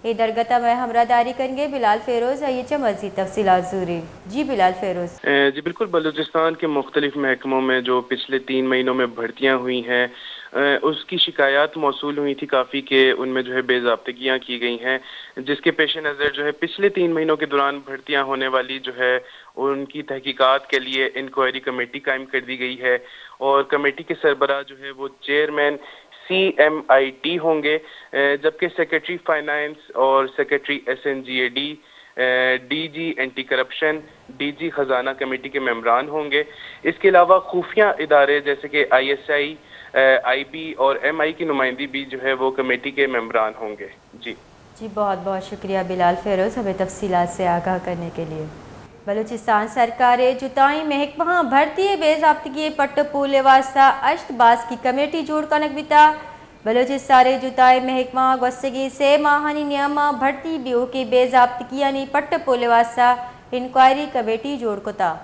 یہ درگتہ میں ہمراہداری کریں گے بلال فیروز. یہ مزید تفصیلات ضروری. جی بلال فیروز. جی بالکل، بلوچستان کے مختلف محکموں میں جو پچھلے 3 مہینوں میں بھرتیاں ہوئی ہیں اس کی شکایات موصول ہوئی تھی کافی کہ ان میں جو ہے بے ضابطگیاں کی گئی ہیں، جس کے پیش نظر جو ہے پچھلے 3 مہینوں کے دوران بھرتیاں ہونے والی جو ہے ان کی تحقیقات کے لیے انکوائری کمیٹی قائم کر دی گئی ہے، اور کمیٹی کے سربراہ جو ہے وہ چیئرمین CMIT ہوں گے، جبکہ سیکرٹری فائنانس اور secretary SNGAD، DG anti corruption, DG خزانہ کمیٹی کے ممبران ہوں گے. اس کے علاوہ خفیہ ادارے جیسے کہ ISI، IB اور MI کی نمائندگی بھی جو ہے وہ کمیٹی کے ممبران ہوں گے. جی بہت بہت شکریہ بلال فیروز ہمیں تفصیلات سے آگاہ کرنے کے لیے. بلوچستان سرکار جتائی محکمہ بھرتی بے ضابطگی پٹ پولے واسطہ اشت باز کی کمیٹی جوڑ کنک بیتا. بلوچستان جتائی محکمہ گوستگی 3 ماہانی نیامہ بھرتی بیو کی بے ضابطگی یعنی پٹ پولے واسطہ انکوائری کمیٹی جوڑ کتا.